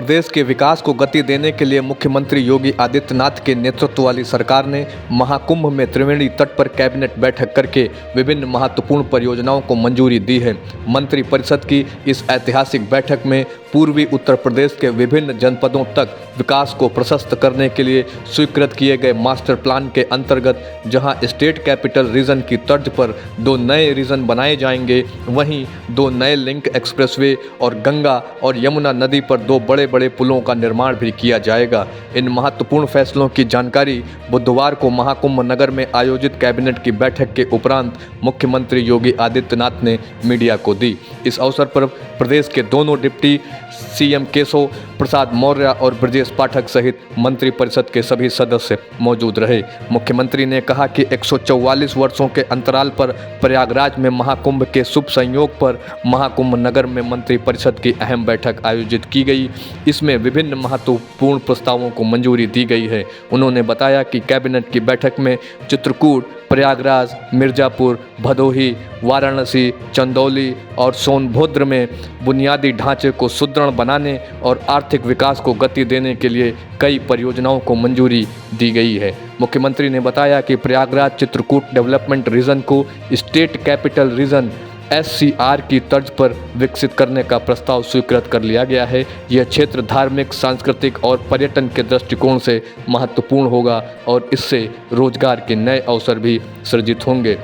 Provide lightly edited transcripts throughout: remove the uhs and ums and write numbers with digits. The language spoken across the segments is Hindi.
प्रदेश के विकास को गति देने के लिए मुख्यमंत्री योगी आदित्यनाथ के नेतृत्व वाली सरकार ने महाकुंभ में त्रिवेणी तट पर कैबिनेट बैठक करके विभिन्न महत्वपूर्ण परियोजनाओं को मंजूरी दी है। मंत्रिपरिषद की इस ऐतिहासिक बैठक में पूर्वी उत्तर प्रदेश के विभिन्न जनपदों तक विकास को प्रशस्त करने के लिए स्वीकृत किए गए मास्टर प्लान के अंतर्गत जहां स्टेट कैपिटल रीजन की तर्ज पर 2 नए रीजन बनाए जाएंगे, वहीं 2 नए लिंक एक्सप्रेसवे और गंगा और यमुना नदी पर 2 बड़े पुलों का निर्माण भी किया जाएगा। इन महत्वपूर्ण फैसलों की जानकारी बुधवार को महाकुंभ नगर में आयोजित कैबिनेट की बैठक के उपरांत मुख्यमंत्री योगी आदित्यनाथ ने मीडिया को दी। इस अवसर पर प्रदेश के दोनों डिप्टी सीएम केशव प्रसाद मौर्य और ब्रजेश पाठक सहित मंत्रिपरिषद के सभी सदस्य मौजूद रहे। मुख्यमंत्री ने कहा कि 144 वर्षों के अंतराल पर प्रयागराज में महाकुंभ के शुभ संयोग पर महाकुंभ नगर में मंत्रिपरिषद की अहम बैठक आयोजित की गई। इसमें विभिन्न महत्वपूर्ण प्रस्तावों को मंजूरी दी गई है। उन्होंने बताया कि कैबिनेट की बैठक में चित्रकूट, प्रयागराज, मिर्जापुर, भदोही, वाराणसी, चंदौली और सोनभद्र में बुनियादी ढांचे को सुदृढ़ बनाने और आर्थिक विकास को गति देने के लिए कई परियोजनाओं को मंजूरी दी गई है। मुख्यमंत्री ने बताया कि प्रयागराज चित्रकूट डेवलपमेंट रीजन को स्टेट कैपिटल रीजन SCR की तर्ज पर विकसित करने का प्रस्ताव स्वीकृत कर लिया गया है। यह क्षेत्र धार्मिक, सांस्कृतिक और पर्यटन के दृष्टिकोण से महत्वपूर्ण होगा और इससे रोजगार के नए अवसर भी सृजित होंगे।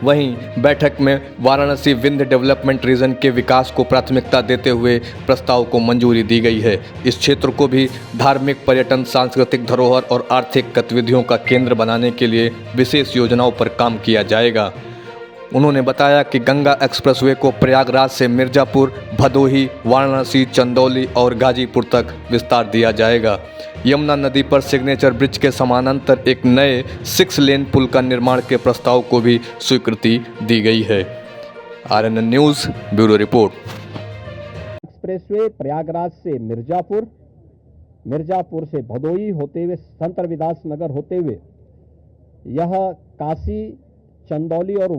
वहीं बैठक में वाराणसी विंध्य डेवलपमेंट रीजन के विकास को प्राथमिकता देते हुए प्रस्ताव को मंजूरी दी गई है। इस क्षेत्र को भी धार्मिक, पर्यटन, सांस्कृतिक धरोहर और आर्थिक गतिविधियों का केंद्र बनाने के लिए विशेष योजनाओं पर काम किया जाएगा। उन्होंने बताया कि गंगा एक्सप्रेसवे को प्रयागराज से मिर्जापुर, भदोही, वाराणसी, चंदौली और गाजीपुर तक विस्तार दिया जाएगा। यमुना नदी पर सिग्नेचर ब्रिज के समानांतर एक नए 6 लेन पुल का निर्माण के प्रस्ताव को भी स्वीकृति दी गई है। RNN news bureau report. Expressway Prayagraj से मिर्जापुर, मिर्जापुर से भदोही होते हुए संत रविदास नगर होते हुए यह काशी, चंदौली और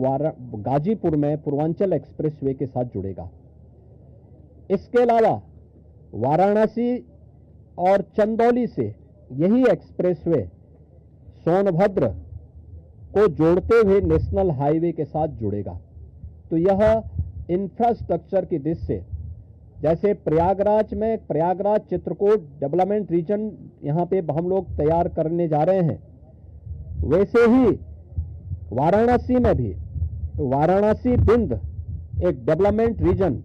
गाजीपुर में पूर्वांचल एक्सप्रेसवे के साथ जुड़ेगा। इसके अलावा वाराणसी और चंदौली से यही एक्सप्रेसवे सोनभद्र को जोड़ते हुए नेशनल हाईवे के साथ जुड़ेगा। तो यह इंफ्रास्ट्रक्चर की दृष्टि से जैसे प्रयागराज में प्रयागराज चित्रकूट डेवलपमेंट रीजन यहाँ पे हम लोग तैयार करने जा रहे हैं, वैसे ही वाराणसी में भी वाराणसी विंध्य एक डेवलपमेंट रीजन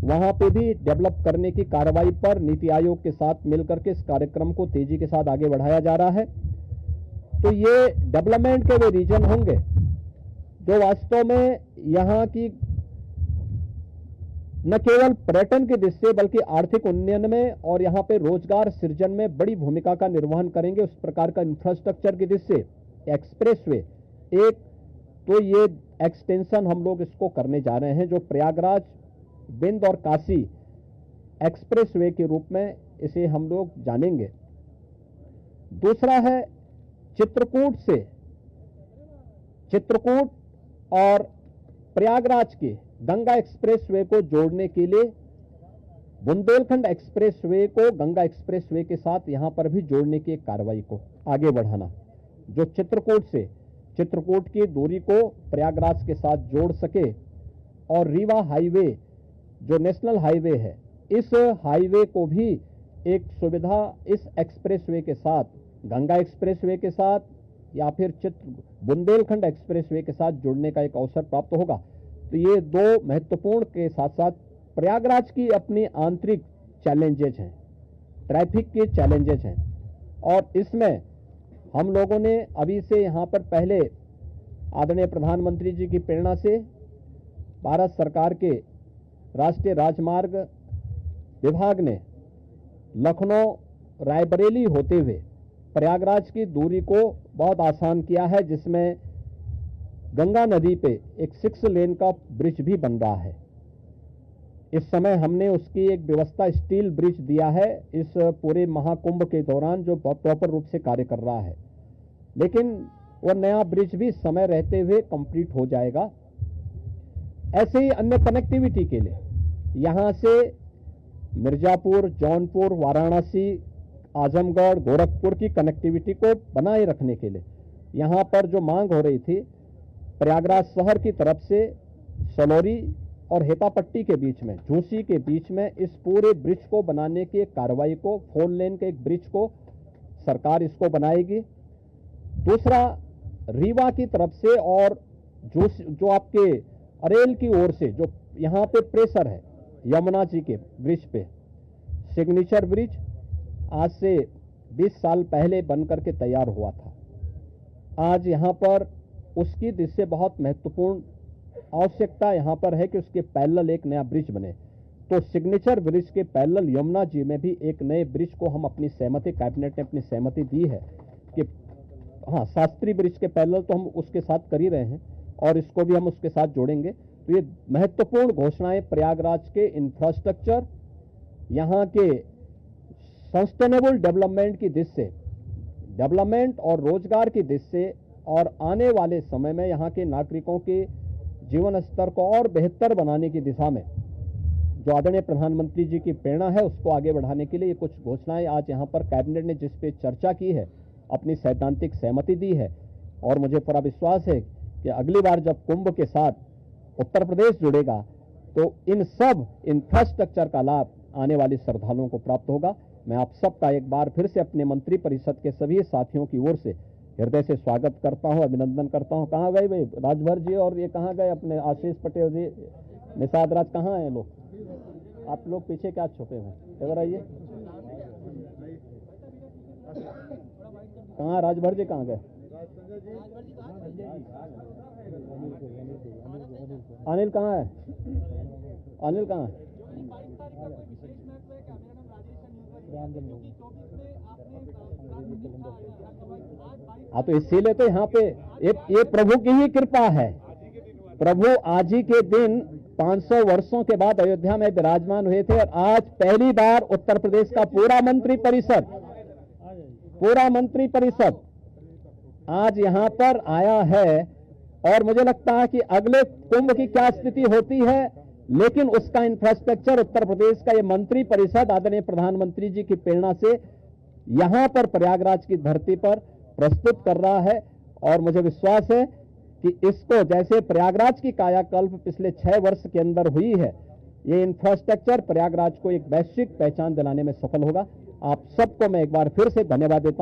वहां पे भी डेवलप करने की कार्रवाई पर नीति आयोग के साथ मिलकर के इस कार्यक्रम को तेजी के साथ आगे बढ़ाया जा रहा है। तो ये डेवलपमेंट के वे रीजन होंगे जो वास्तव में यहाँ की न केवल पर्यटन की दृष्टि से बल्कि आर्थिक उन्नयन में और यहाँ पे रोजगार सृजन में बड़ी भूमिका का निर्वहन करेंगे। उस प्रकार का इंफ्रास्ट्रक्चर की दृष्टि से एक्सप्रेसवे एक तो ये एक्सटेंशन हम लोग इसको करने जा रहे हैं जो प्रयागराज, विंध्य और काशी एक्सप्रेसवे के रूप में इसे हम लोग जानेंगे। दूसरा है चित्रकूट और प्रयागराज के गंगा एक्सप्रेसवे को जोड़ने के लिए बुंदेलखंड एक्सप्रेसवे को गंगा एक्सप्रेसवे के साथ यहां पर भी जोड़ने की एक कार्रवाई को आगे बढ़ाना, जो चित्रकूट की दूरी को प्रयागराज के साथ जोड़ सके और रीवा हाईवे जो नेशनल हाईवे है, इस हाईवे को भी एक सुविधा इस एक्सप्रेसवे के साथ, गंगा एक्सप्रेसवे के साथ या फिर बुंदेलखंड एक्सप्रेसवे के साथ जुड़ने का एक अवसर प्राप्त होगा। तो ये 2 महत्वपूर्ण के साथ साथ प्रयागराज की अपनी आंतरिक चैलेंजेज हैं, ट्रैफिक के चैलेंजेज हैं और इसमें हम लोगों ने अभी से यहाँ पर पहले आदरणीय प्रधानमंत्री जी की प्रेरणा से भारत सरकार के राष्ट्रीय राजमार्ग विभाग ने लखनऊ रायबरेली होते हुए प्रयागराज की दूरी को बहुत आसान किया है, जिसमें गंगा नदी पे एक 6 लेन का ब्रिज भी बन रहा है। इस समय हमने उसकी एक व्यवस्था स्टील ब्रिज दिया है इस पूरे महाकुंभ के दौरान जो प्रॉपर रूप से कार्य कर रहा है, लेकिन वो नया ब्रिज भी समय रहते हुए कंप्लीट हो जाएगा। ऐसे ही अन्य कनेक्टिविटी के लिए यहाँ से मिर्जापुर, जौनपुर, वाराणसी, आजमगढ़, गोरखपुर की कनेक्टिविटी को बनाए रखने के लिए यहाँ पर जो मांग हो रही थी प्रयागराज शहर की तरफ से सलौरी और हेतापट्टी के बीच में, झूसी के बीच में इस पूरे ब्रिज को बनाने की एक कार्रवाई को, 4 लेन के एक ब्रिज को सरकार इसको बनाएगी। दूसरा, रीवा की तरफ से और जो आपके अरेल की ओर से जो यहाँ पे प्रेशर है यमुना जी के ब्रिज पे, सिग्नेचर ब्रिज आज से 20 साल पहले बनकर के तैयार हुआ था। आज यहाँ पर उसकी दृष्टि से बहुत महत्वपूर्ण आवश्यकता यहाँ पर है कि उसके पैरेलल एक नया ब्रिज बने। तो सिग्नेचर ब्रिज के पैरेलल यमुना जी में भी एक नए ब्रिज को हम अपनी सहमति, कैबिनेट ने अपनी सहमति दी है कि हाँ, शास्त्री ब्रिज के पैरेलल तो हम उसके साथ कर ही रहे हैं और इसको भी हम उसके साथ जोड़ेंगे। तो ये महत्वपूर्ण घोषणाएं प्रयागराज के इंफ्रास्ट्रक्चर, यहाँ के सस्टेनेबल डेवलपमेंट की दृष्टि से, डेवलपमेंट और रोजगार की दृष्टि से और आने वाले समय में यहाँ के नागरिकों के जीवन स्तर को और बेहतर बनाने की दिशा में जो आदरणीय प्रधानमंत्री जी की प्रेरणा है उसको आगे बढ़ाने के लिए ये कुछ घोषणाएं आज यहाँ पर कैबिनेट ने जिस पे चर्चा की है, अपनी सैद्धांतिक सहमति दी है। और मुझे पूरा विश्वास है कि अगली बार जब कुंभ के साथ उत्तर प्रदेश जुड़ेगा तो इन सब इंफ्रास्ट्रक्चर का लाभ आने वाले श्रद्धालुओं को प्राप्त होगा। मैं आप सबका एक बार फिर से अपने मंत्री परिषद के सभी साथियों की ओर से हृदय से स्वागत करता हूं, अभिनंदन करता हूं। कहाँ गए भाई राजभर जी, और ये कहाँ गए अपने आशीष पटेल जी, निषाद राज, कहाँ हैं लोग? आप लोग पीछे क्या छुपे हुए, इधर आइए। कहाँ राजभर जी, कहाँ गए? अनिल कहाँ है? अनिल कहाँ है? हाँ, तो इसीलिए तो यहाँ पे ये प्रभु की ही कृपा है। प्रभु आज ही के दिन 500 वर्षों के बाद अयोध्या में विराजमान हुए थे और आज पहली बार उत्तर प्रदेश का पूरा मंत्री परिषद आज यहाँ पर आया है। और मुझे लगता है कि अगले कुंभ की क्या स्थिति होती है, लेकिन उसका इंफ्रास्ट्रक्चर उत्तर प्रदेश का ये मंत्री परिषद आदरणीय प्रधानमंत्री जी की प्रेरणा से यहां पर प्रयागराज की धरती पर प्रस्तुत कर रहा है। और मुझे विश्वास है कि इसको, जैसे प्रयागराज की कायाकल्प पिछले 6 वर्ष के अंदर हुई है, ये इंफ्रास्ट्रक्चर प्रयागराज को एक वैश्विक पहचान दिलाने में सफल होगा। आप सबको मैं एक बार फिर से धन्यवाद देता हूं।